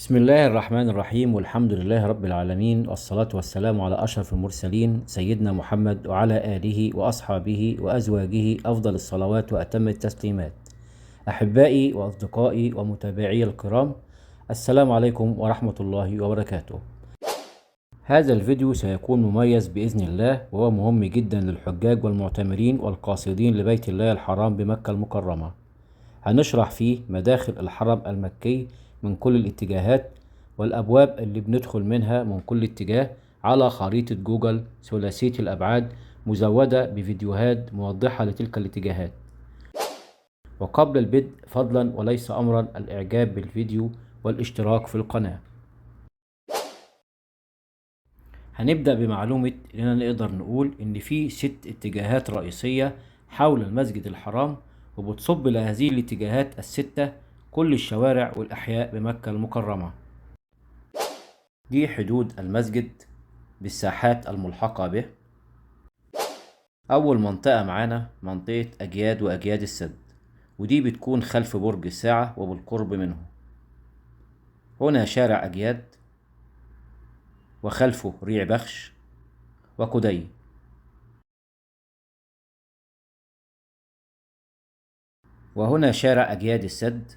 بسم الله الرحمن الرحيم، والحمد لله رب العالمين، والصلاة والسلام على أشرف المرسلين سيدنا محمد وعلى آله وأصحابه وأزواجه أفضل الصلوات وأتم التسليمات. أحبائي وأصدقائي ومتابعي الكرام، السلام عليكم ورحمة الله وبركاته. هذا الفيديو سيكون مميز بإذن الله، وهو مهم جدا للحجاج والمعتمرين والقاصدين لبيت الله الحرام بمكة المكرمة. هنشرح فيه مداخل الحرم المكي من كل الاتجاهات، والأبواب اللي بندخل منها من كل اتجاه على خريطة جوجل ثلاثية الأبعاد، مزودة بفيديوهات موضحة لتلك الاتجاهات. وقبل البدء فضلا وليس أمرا الإعجاب بالفيديو والاشتراك في القناة. هنبدأ بمعلومة إننا نقدر نقول إن في 6 اتجاهات رئيسية حول المسجد الحرام، وبتصب لهذه الاتجاهات ال6 كل الشوارع والأحياء بمكة المكرمة. دي حدود المسجد بالساحات الملحقة به. أول منطقة معانا منطقة أجياد وأجياد السد، ودي بتكون خلف برج الساعة وبالقرب منه. هنا شارع أجياد، وخلفه ريع بخش وكدي. وهنا شارع أجياد السد،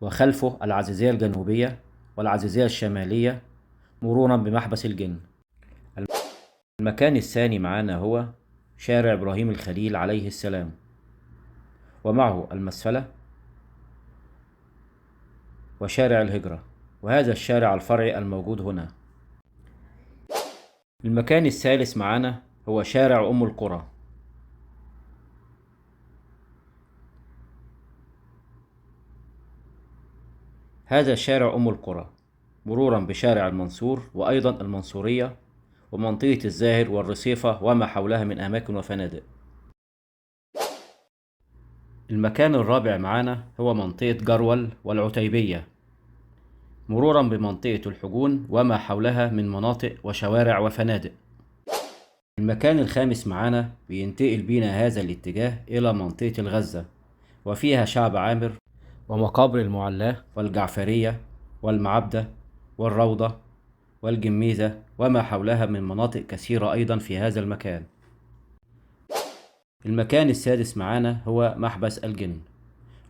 وخلفه العزيزية الجنوبية والعزيزية الشمالية مرورا بمحبس الجن. المكان الثاني معانا هو شارع إبراهيم الخليل عليه السلام، ومعه المسفلة وشارع الهجرة، وهذا الشارع الفرعي الموجود هنا. المكان الثالث معانا هو شارع أم القرى. هذا شارع أم القرى مرورا بشارع المنصور وأيضا المنصورية ومنطقة الزاهر والرصيفة وما حولها من أماكن وفنادق. المكان الرابع معانا هو منطقة جرول والعتيبية، مرورا بمنطقة الحجون وما حولها من مناطق وشوارع وفنادق. المكان الخامس معانا بينتقل بينا هذا الاتجاه إلى منطقة الغزة، وفيها شعب عامر ومقابر المعلاة والجعفرية والمعبدة والروضة والجميزة وما حولها من مناطق كثيرة أيضا في هذا المكان. المكان السادس معانا هو محبس الجن،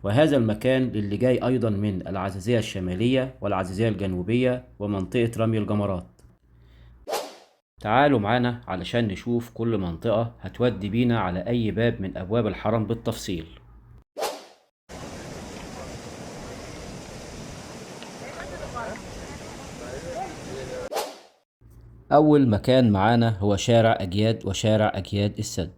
وهذا المكان للي جاي أيضا من العزيزية الشمالية والعزيزية الجنوبية ومنطقة رمي الجمرات. تعالوا معانا علشان نشوف كل منطقة هتودي بينا على أي باب من أبواب الحرم بالتفصيل. أول مكان معانا هو شارع أجياد وشارع أجياد السد.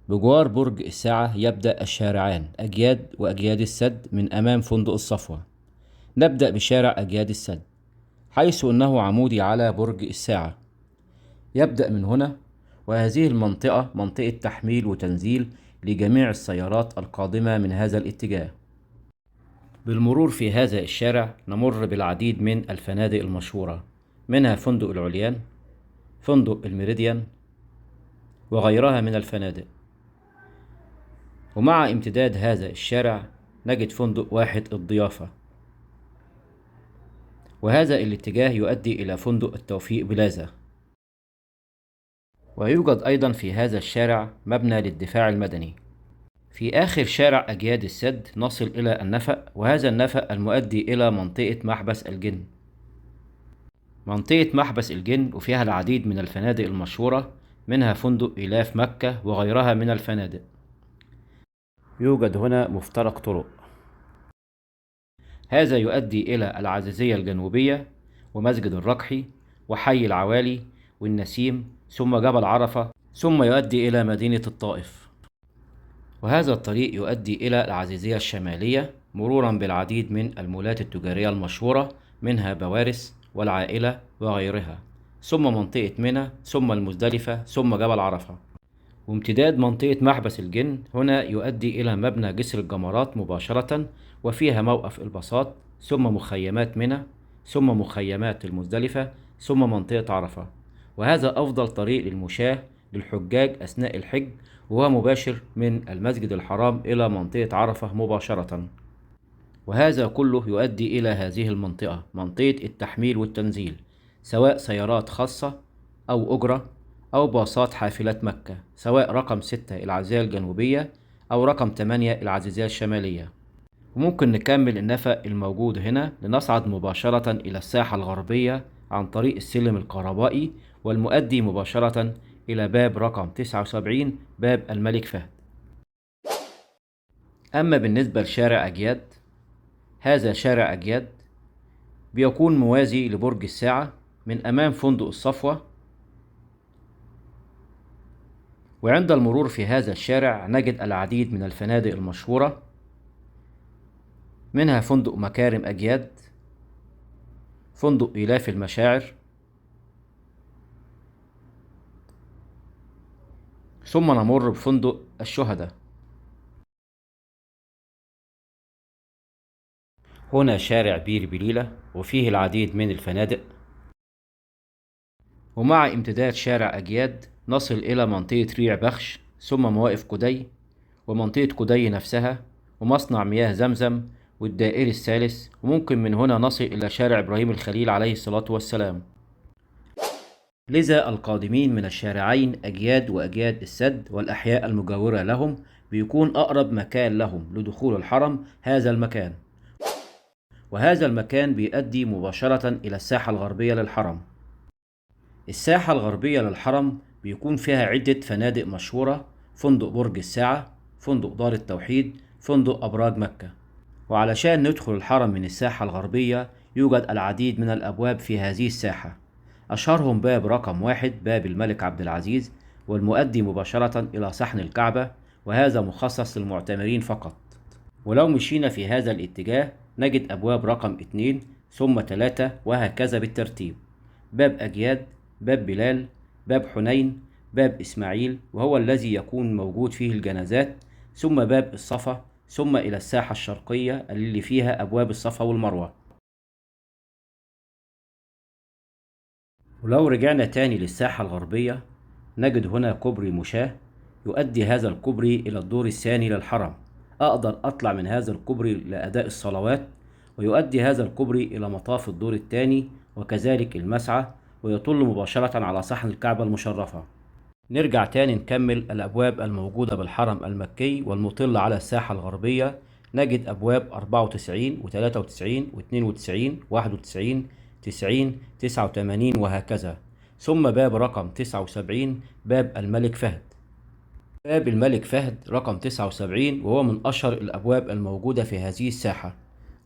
بجوار برج الساعة يبدأ الشارعان أجياد وأجياد السد من أمام فندق الصفوة. نبدأ بشارع أجياد السد، حيث أنه عمودي على برج الساعة. يبدأ من هنا، وهذه المنطقة منطقة تحميل وتنزيل لجميع السيارات القادمة من هذا الاتجاه. بالمرور في هذا الشارع نمر بالعديد من الفنادق المشهورة، منها فندق العليان، فندق الميريديان، وغيرها من الفنادق. ومع امتداد هذا الشارع نجد فندق واحد الضيافة، وهذا الاتجاه يؤدي إلى فندق التوفيق بلازا. ويوجد أيضا في هذا الشارع مبنى للدفاع المدني. في آخر شارع أجياد السد نصل إلى النفق، وهذا النفق المؤدي إلى منطقة محبس الجن. منطقة محبس الجن وفيها العديد من الفنادق المشهورة، منها فندق إلاف مكة وغيرها من الفنادق. يوجد هنا مفترق طرق، هذا يؤدي إلى العزيزية الجنوبية ومسجد الرقحي وحي العوالي والنسيم ثم جبل عرفة، ثم يؤدي إلى مدينة الطائف. وهذا الطريق يؤدي إلى العزيزية الشمالية مرورا بالعديد من المولات التجارية المشهورة، منها بوارس والعائلة وغيرها، ثم منطقة منى، ثم المزدلفة، ثم جبل عرفة. وامتداد منطقة محبس الجن هنا يؤدي إلى مبنى جسر الجمرات مباشرة، وفيها موقف الباصات، ثم مخيمات منى، ثم مخيمات المزدلفة، ثم منطقة عرفة. وهذا أفضل طريق للمشاة للحجاج أثناء الحج، وهو مباشر من المسجد الحرام إلى منطقة عرفة مباشرة. وهذا كله يؤدي إلى هذه المنطقة، منطقة التحميل والتنزيل، سواء سيارات خاصة أو أجرة أو باصات حافلات مكة، سواء رقم 6 العزيزية الجنوبية أو رقم 8 العزيزية الشمالية. وممكن نكمل النفق الموجود هنا لنصعد مباشرة إلى الساحة الغربية عن طريق السلم الكهربائي والمؤدي مباشرة إلى باب رقم 79 باب الملك فهد. أما بالنسبة لشارع أجياد، هذا شارع أجياد بيكون موازي لبرج الساعة من أمام فندق الصفوة، وعند المرور في هذا الشارع نجد العديد من الفنادق المشهورة، منها فندق مكارم أجياد، فندق إيلاف المشاعر، ثم نمر بفندق الشهداء. هنا شارع بير بليلة وفيه العديد من الفنادق. ومع امتداد شارع أجياد نصل إلى منطقة ريع بخش، ثم مواقف كدي ومنطقة كدي نفسها ومصنع مياه زمزم والدائري الثالث، وممكن من هنا نصل إلى شارع إبراهيم الخليل عليه الصلاة والسلام. لذا القادمين من الشارعين أجياد وأجياد السد والأحياء المجاورة لهم بيكون أقرب مكان لهم لدخول الحرم هذا المكان، وهذا المكان بيؤدي مباشرة إلى الساحة الغربية للحرم. الساحة الغربية للحرم بيكون فيها عدة فنادق مشهورة: فندق برج الساعة، فندق دار التوحيد، فندق أبراج مكة. وعلشان ندخل الحرم من الساحة الغربية يوجد العديد من الأبواب في هذه الساحة، أشهرهم باب رقم 1 باب الملك عبد العزيز، والمؤدي مباشرة إلى صحن الكعبة، وهذا مخصص للمعتمرين فقط. ولو مشينا في هذا الاتجاه نجد أبواب رقم 2 ثم 3 وهكذا بالترتيب: باب أجياد، باب بلال، باب حنين، باب إسماعيل وهو الذي يكون موجود فيه الجنازات، ثم باب الصفا، ثم إلى الساحة الشرقية اللي فيها أبواب الصفا والمروة. ولو رجعنا تاني للساحة الغربية نجد هنا كوبري مشاة، يؤدي هذا الكوبري إلى الدور الثاني للحرم، أقدر أطلع من هذا الكوبري لأداء الصلوات، ويؤدي هذا الكوبري إلى مطاف الدور الثاني وكذلك المسعى، ويطل مباشرة على صحن الكعبة المشرفة. نرجع تاني نكمل الأبواب الموجودة بالحرم المكي والمطلة على الساحة الغربية. نجد أبواب 94 و93 و92 91 90 89 وهكذا، ثم باب رقم 79 باب الملك فهد. باب الملك فهد رقم 79 وهو من أشهر الأبواب الموجودة في هذه الساحة.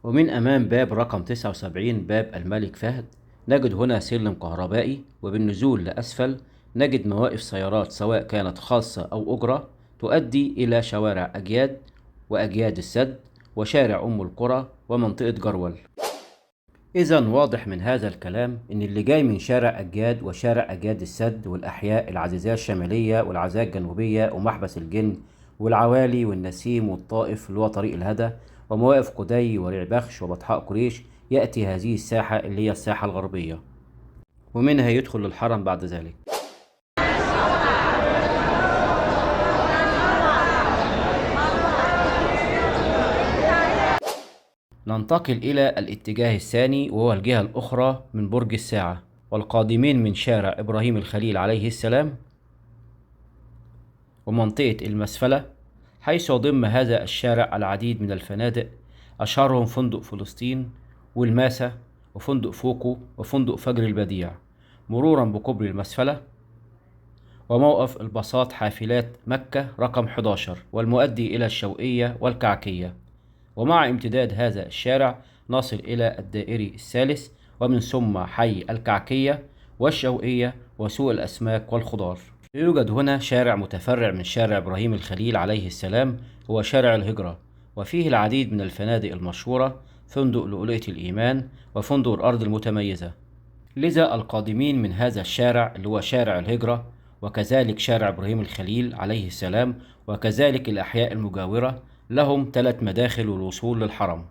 ومن أمام باب رقم 79 باب الملك فهد نجد هنا سلم كهربائي، وبالنزول لأسفل نجد مواقف سيارات سواء كانت خاصة أو أجرة تؤدي إلى شوارع أجياد وأجياد السد وشارع أم القرى ومنطقة جرول. إذا واضح من هذا الكلام إن اللي جاي من شارع أجياد وشارع أجياد السد والأحياء العزيزية الشمالية والعزيزية الجنوبية ومحبس الجن والعوالي والنسيم والطائف اللي هو طريق الهدى ومواقف قدي وريع بخش وبطحاء قريش يأتي هذه الساحة اللي هي الساحة الغربية، ومنها يدخل الحرم بعد ذلك. ننتقل إلى الاتجاه الثاني وهو الجهة الأخرى من برج الساعة، والقادمين من شارع إبراهيم الخليل عليه السلام ومنطقة المسفلة، حيث يضم هذا الشارع العديد من الفنادق، أشهرهم فندق فلسطين والماسة وفندق فوكو وفندق فجر البديع، مرورا بكوبري المسفلة وموقف الباصات حافلات مكة رقم 11 والمؤدي إلى الشوقية والكعكية. ومع امتداد هذا الشارع نصل إلى الدائري الثالث، ومن ثم حي الكعكية والشوقية وسوق الأسماك والخضار. يوجد هنا شارع متفرع من شارع إبراهيم الخليل عليه السلام هو شارع الهجرة، وفيه العديد من الفنادق المشهورة: فندق لؤلؤة الإيمان وفندق الأرض المتميزة. لذا القادمين من هذا الشارع اللي هو شارع الهجرة وكذلك شارع إبراهيم الخليل عليه السلام وكذلك الأحياء المجاورة لهم 3 مداخل للوصول للحرم.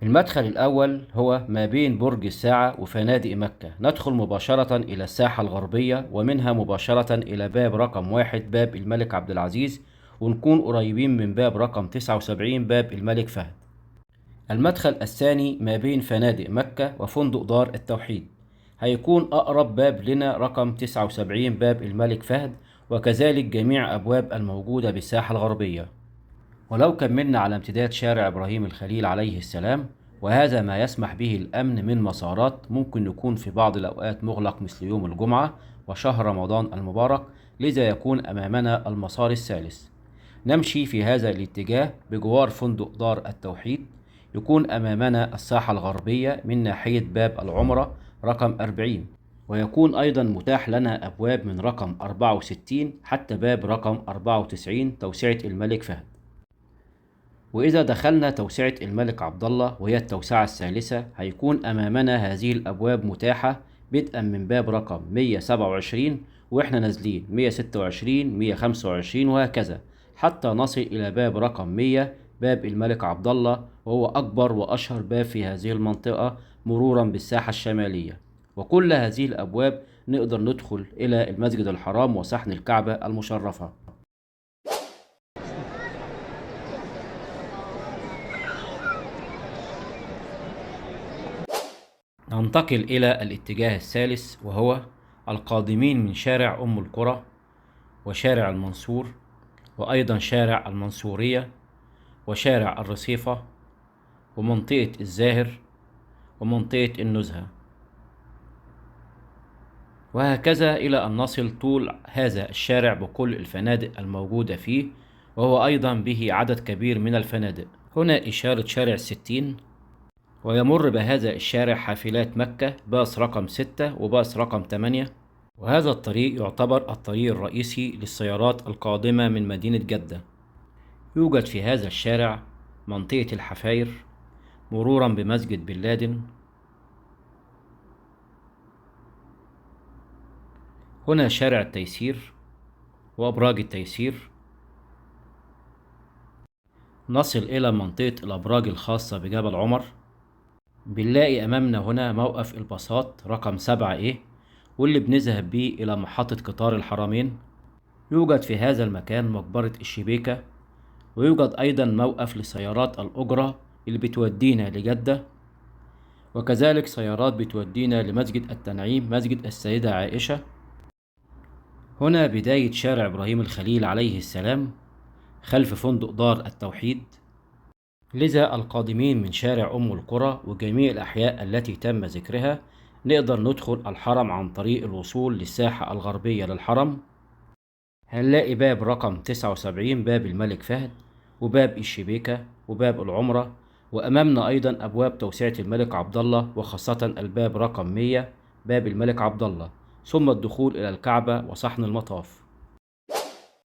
المدخل الأول هو ما بين برج الساعة وفنادق مكة، ندخل مباشرة إلى الساحة الغربية ومنها مباشرة إلى باب رقم 1 باب الملك عبد العزيز، ونكون قريبين من باب رقم 79 باب الملك فهد. المدخل الثاني ما بين فنادق مكة وفندق دار التوحيد، هيكون أقرب باب لنا رقم 79 باب الملك فهد، وكذلك جميع أبواب الموجودة بالساحة الغربية. ولو كملنا على امتداد شارع إبراهيم الخليل عليه السلام، وهذا ما يسمح به الأمن من مسارات ممكن يكون في بعض الأوقات مغلق مثل يوم الجمعة وشهر رمضان المبارك، لذا يكون أمامنا المسار الثالث. نمشي في هذا الاتجاه بجوار فندق دار التوحيد، يكون أمامنا الساحة الغربية من ناحية باب العمرة رقم 40، ويكون أيضا متاح لنا أبواب من رقم 64 حتى باب رقم 94 توسعة الملك فهد. وإذا دخلنا توسعة الملك عبدالله وهي التوسعة الثالثة، هيكون أمامنا هذه الأبواب متاحة بدءا من باب رقم 127 وإحنا نازلين 126 125 وهكذا حتى نصل إلى باب رقم 100 باب الملك عبدالله، وهو أكبر وأشهر باب في هذه المنطقة مرورا بالساحة الشمالية. وكل هذه الأبواب نقدر ندخل إلى المسجد الحرام وصحن الكعبة المشرفة. ننتقل إلى الاتجاه الثالث، وهو القادمين من شارع أم القرى وشارع المنصور، وأيضا شارع المنصورية وشارع الرصيفة ومنطقة الزاهر ومنطقة النزهة، وهكذا إلى أن نصل طول هذا الشارع بكل الفنادق الموجودة فيه، وهو أيضا به عدد كبير من الفنادق. هنا إشارة شارع 60، ويمر بهذا الشارع حافلات مكة باص رقم 6 وباص رقم 8، وهذا الطريق يعتبر الطريق الرئيسي للسيارات القادمة من مدينة جدة. يوجد في هذا الشارع منطقة الحفاير مرورا بمسجد بن لادن. هنا شارع التيسير وأبراج التيسير. نصل إلى منطقة الأبراج الخاصة بجبل عمر. بنلاقي أمامنا هنا موقف الباصات رقم 7A، واللي بنذهب بيه إلى محطة قطار الحرمين. يوجد في هذا المكان مقبرة الشبيكة، ويوجد أيضا موقف لسيارات الأجرة اللي بتودينا لجدة، وكذلك سيارات بتودينا لمسجد التنعيم مسجد السيدة عائشة. هنا بداية شارع إبراهيم الخليل عليه السلام خلف فندق دار التوحيد. لذا القادمين من شارع أم القرى وجميع الأحياء التي تم ذكرها نقدر ندخل الحرم عن طريق الوصول للساحة الغربية للحرم. هنلاقي باب رقم 79 باب الملك فهد، وباب الشبيكة، وباب العمرة، وأمامنا أيضا أبواب توسعة الملك عبدالله، وخاصة الباب رقم 100 باب الملك عبدالله، ثم الدخول إلى الكعبة وصحن المطاف.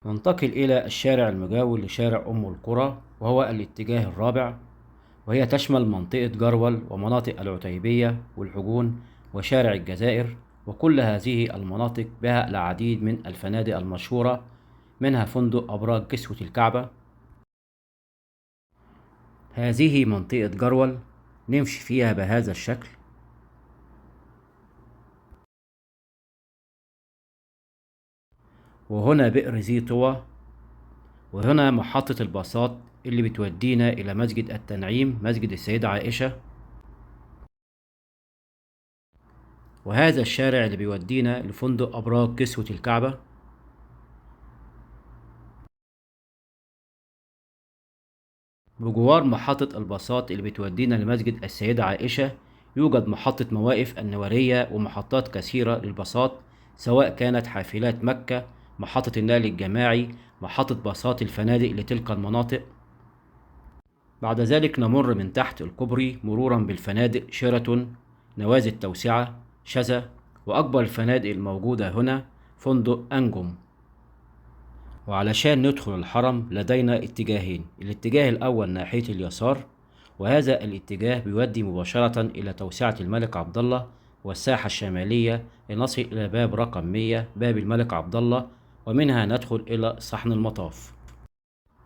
ننتقل إلى الشارع المجاور لشارع أم القرى، وهو الاتجاه الرابع، وهي تشمل منطقة جرول ومناطق العتيبية والحجون وشارع الجزائر، وكل هذه المناطق بها العديد من الفنادق المشهورة، منها فندق أبراج كسوة الكعبة. هذه منطقة جرول نمشي فيها بهذا الشكل. وهنا بئر ذي طوى، وهنا محطة الباصات اللي بتودينا إلى مسجد التنعيم مسجد السيدة عائشة، وهذا الشارع اللي بيودينا لفندق أبراج كسوة الكعبة. بجوار محطة الباصات اللي بتودينا لمسجد السيدة عائشة يوجد محطة مواقف النورية ومحطات كثيرة للباصات، سواء كانت حافلات مكة، محطة النقل الجماعي، محطة باصات الفنادق لتلك المناطق. بعد ذلك نمر من تحت الكوبري مرورا بالفنادق شيراتون، نوازل التوسعة، شذا، وأكبر الفنادق الموجودة هنا فندق أنجم. وعلشان ندخل الحرم لدينا اتجاهين، الاتجاه الأول ناحية اليسار، وهذا الاتجاه بيودي مباشرة إلى توسعة الملك عبدالله والساحة الشمالية لنصل إلى باب رقم 100 باب الملك عبدالله، ومنها ندخل إلى صحن المطاف.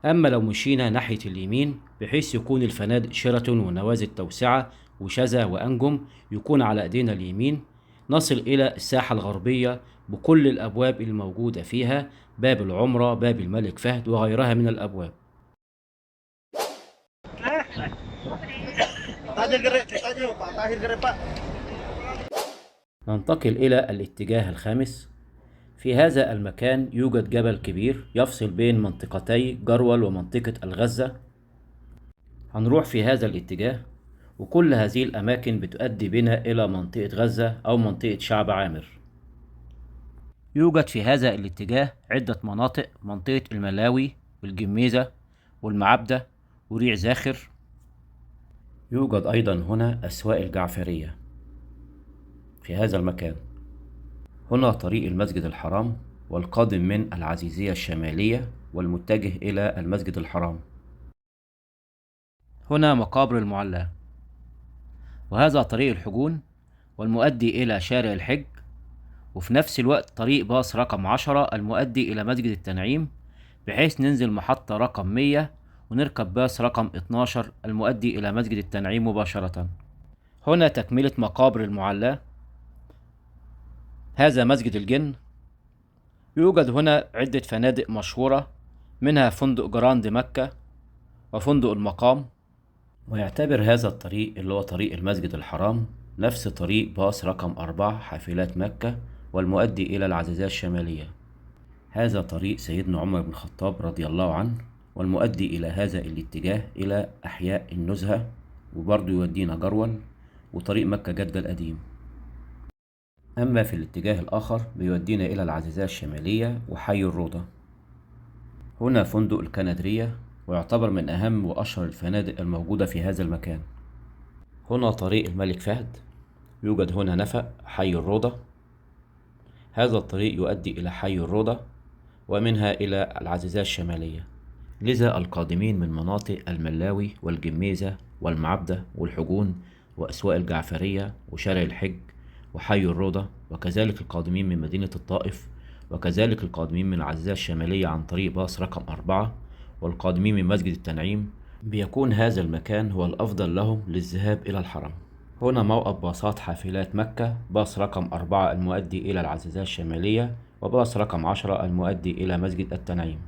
أما لو مشينا ناحية اليمين بحيث يكون الفنادق شيراتون ونوازل التوسعة وشذا وأنجم يكون على إيدينا اليمين، نصل إلى الساحة الغربية بكل الأبواب الموجودة فيها، باب العمرة، باب الملك فهد، وغيرها من الأبواب. ننتقل إلى الاتجاه الخامس. في هذا المكان يوجد جبل كبير يفصل بين منطقتي جرول ومنطقة الغزة. هنروح في هذا الاتجاه، وكل هذه الأماكن بتؤدي بنا إلى منطقة غزة أو منطقة شعب عامر. يوجد في هذا الاتجاه عدة مناطق: منطقة الملاوي والجميزة والمعبدة وريع زاخر. يوجد أيضا هنا أسواق الجعفرية في هذا المكان. هنا طريق المسجد الحرام والقادم من العزيزية الشمالية والمتجه إلى المسجد الحرام. هنا مقابر المعلى، وهذا طريق الحجون والمؤدي إلى شارع الحج، وفي نفس الوقت طريق باص رقم 10 المؤدي إلى مسجد التنعيم، بحيث ننزل محطة رقم 100 ونركب باص رقم 12 المؤدي إلى مسجد التنعيم مباشرة. هنا تكملة مقابر المعلى. هذا مسجد الجن. يوجد هنا عدة فنادق مشهورة، منها فندق جراند مكة وفندق المقام. ويعتبر هذا الطريق اللي هو طريق المسجد الحرام نفس طريق باص رقم 4 حافلات مكة والمؤدي إلى العزيزية الشمالية. هذا طريق سيدنا عمر بن الخطاب رضي الله عنه والمؤدي إلى هذا الاتجاه إلى أحياء النزهة، وبرضه يودينا جرول وطريق مكة جدة القديم. أما في الاتجاه الآخر بيودينا إلى العزيزية الشمالية وحي الروضة. هنا فندق الكندرية، ويعتبر من أهم وأشهر الفنادق الموجودة في هذا المكان. هنا طريق الملك فهد. يوجد هنا نفق حي الروضة. هذا الطريق يؤدي إلى حي الروضة ومنها إلى العزيزية الشمالية. لذا القادمين من مناطق الملاوي والجميزة والمعبدة والحجون وأسواق الجعفرية وشارع الحج وحي الروضة، وكذلك القادمين من مدينة الطائف، وكذلك القادمين من العزيزية الشمالية عن طريق باص رقم 4، والقادمين من مسجد التنعيم، بيكون هذا المكان هو الأفضل لهم للذهاب إلى الحرم. هنا موقف باصات حافلات مكة، باص رقم 4 المؤدي إلى العزيزية الشمالية، وباص رقم 10 المؤدي إلى مسجد التنعيم.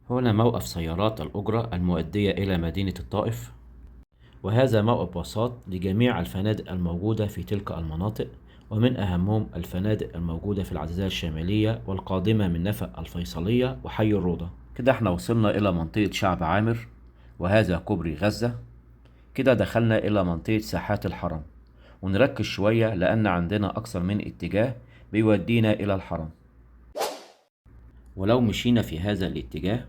هنا موقف سيارات الأجرة المؤدية إلى مدينة الطائف، وهذا موقف باصات لجميع الفنادق الموجودة في تلك المناطق، ومن أهمهم الفنادق الموجودة في العزيزية الشمالية والقادمة من نفق الفيصلية وحي الروضة. كده احنا وصلنا إلى منطقة شعب عامر، وهذا كوبري غزة. كده دخلنا إلى منطقة ساحات الحرم، ونركز شوية لأن عندنا أكثر من اتجاه بيودينا إلى الحرم. ولو مشينا في هذا الاتجاه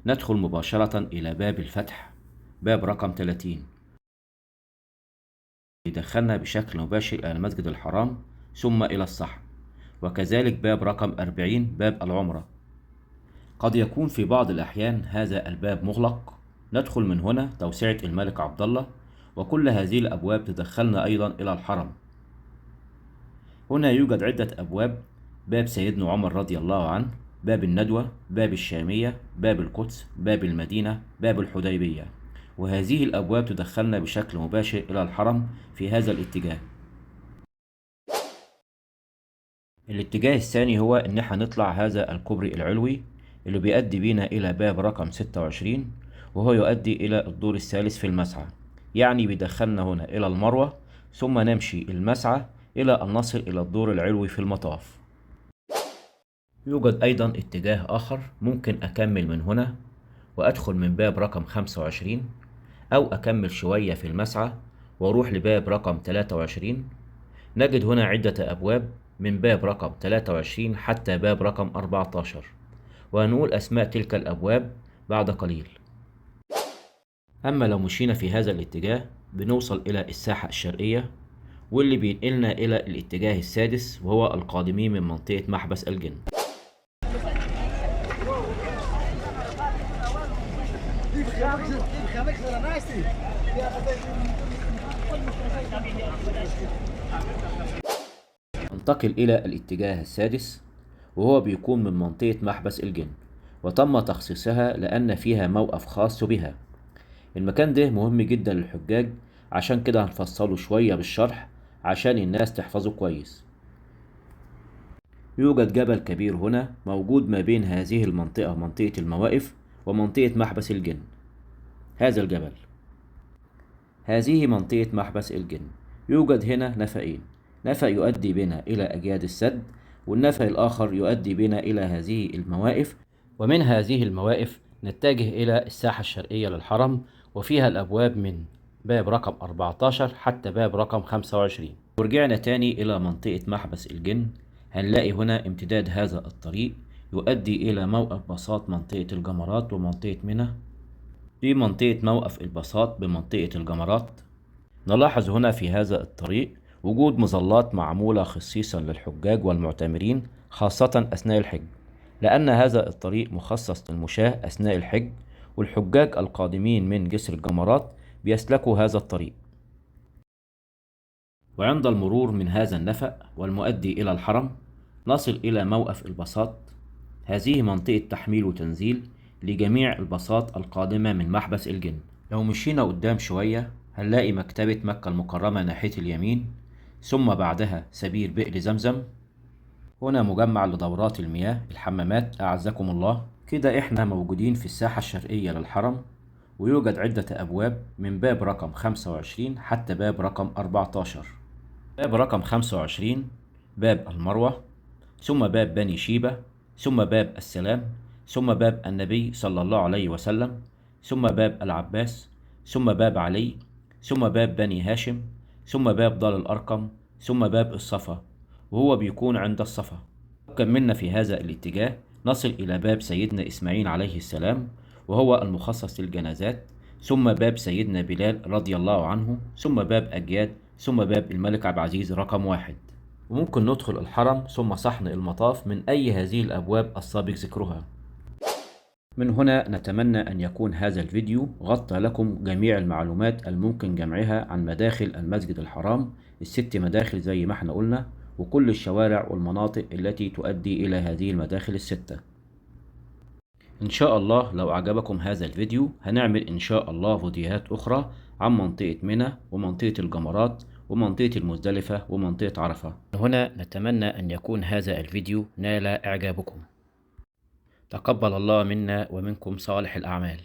ندخل مباشرة إلى باب الفتح، باب رقم 30، يدخلنا بشكل مباشر إلى المسجد الحرام ثم إلى الصحن. وكذلك باب رقم 40 باب العمرة. قد يكون في بعض الأحيان هذا الباب مغلق، ندخل من هنا توسعة الملك عبد الله، وكل هذه الأبواب تدخلنا أيضا إلى الحرم. هنا يوجد عدة أبواب: باب سيدنا عمر رضي الله عنه، باب الندوة، باب الشامية، باب القدس، باب المدينة، باب الحديبية، وهذه الأبواب تدخلنا بشكل مباشر إلى الحرم في هذا الاتجاه. الاتجاه الثاني هو إن احنا نطلع هذا الكوبري العلوي اللي بيؤدي بينا إلى باب رقم 26، وهو يؤدي إلى الدور الثالث في المسعى، يعني بيدخلنا هنا إلى المروة ثم نمشي المسعى إلى أن نصل إلى الدور العلوي في المطاف. يوجد أيضا اتجاه آخر، ممكن أكمل من هنا وأدخل من باب رقم 25، أو أكمل شوية في المسعى وأروح لباب رقم 23. نجد هنا عدة أبواب من باب رقم 23 حتى باب رقم 14، وهنقول أسماء تلك الأبواب بعد قليل. أما لو مشينا في هذا الاتجاه بنوصل إلى الساحة الشرقية، واللي بينقلنا إلى الاتجاه السادس وهو القادمين من منطقة محبس الجن. ننتقل إلى الاتجاه السادس، وهو بيكون من منطقة محبس الجن، وتم تخصيصها لأن فيها موقف خاص بها. المكان ده مهم جدا للحجاج، عشان كده هنفصله شوية بالشرح عشان الناس تحفظه كويس. يوجد جبل كبير هنا موجود ما بين هذه المنطقة، منطقة المواقف، ومنطقة محبس الجن. هذا الجبل، هذه منطقة محبس الجن. يوجد هنا نفقين، نفق يؤدي بنا إلى أجياد السد، والنفق الآخر يؤدي بنا إلى هذه المواقف. ومن هذه المواقف نتجه إلى الساحة الشرقية للحرم، وفيها الأبواب من باب رقم 14 حتى باب رقم 25. ورجعنا تاني إلى منطقة محبس الجن، هنلاقي هنا امتداد هذا الطريق يؤدي إلى موقف باصات منطقة الجمرات ومنطقة منى. في منطقة موقف الباصات بمنطقة الجمرات نلاحظ هنا في هذا الطريق وجود مظلات معمولة خصيصا للحجاج والمعتمرين، خاصة أثناء الحج، لأن هذا الطريق مخصص للمشاة أثناء الحج، والحجاج القادمين من جسر الجمرات بيسلكوا هذا الطريق. وعند المرور من هذا النفق والمؤدي إلى الحرم نصل إلى موقف الباصات. هذه منطقة تحميل وتنزيل لجميع الباصات القادمة من محبس الجن. لو مشينا قدام شوية هنلاقي مكتبة مكة المكرمة ناحية اليمين، ثم بعدها سبيل بئر زمزم. هنا مجمع لدورات المياه، الحمامات أعزكم الله. كده احنا موجودين في الساحة الشرقية للحرم، ويوجد عدة أبواب من باب رقم 25 حتى باب رقم 14. باب رقم 25 باب المروة، ثم باب بني شيبة، ثم باب السلام، ثم باب النبي صلى الله عليه وسلم، ثم باب العباس، ثم باب علي، ثم باب بني هاشم، ثم باب دار الأرقم، ثم باب الصفا، وهو بيكون عند الصفا. كملنا في هذا الاتجاه نصل إلى باب سيدنا إسماعيل عليه السلام، وهو المخصص للجنازات، ثم باب سيدنا بلال رضي الله عنه، ثم باب أجياد، ثم باب الملك عبد العزيز رقم 1. وممكن ندخل الحرم ثم صحن المطاف من أي هذه الأبواب السابق ذكرها. من هنا نتمنى أن يكون هذا الفيديو غطى لكم جميع المعلومات الممكن جمعها عن مداخل المسجد الحرام، ال6 مداخل زي ما احنا قلنا، وكل الشوارع والمناطق التي تؤدي إلى هذه المداخل ال6. إن شاء الله لو أعجبكم هذا الفيديو هنعمل إن شاء الله فيديوهات أخرى عن منطقة منى ومنطقة الجمرات ومنطقة المزدلفة ومنطقة عرفة. هنا نتمنى أن يكون هذا الفيديو نال إعجابكم. تقبل الله منا ومنكم صالح الأعمال.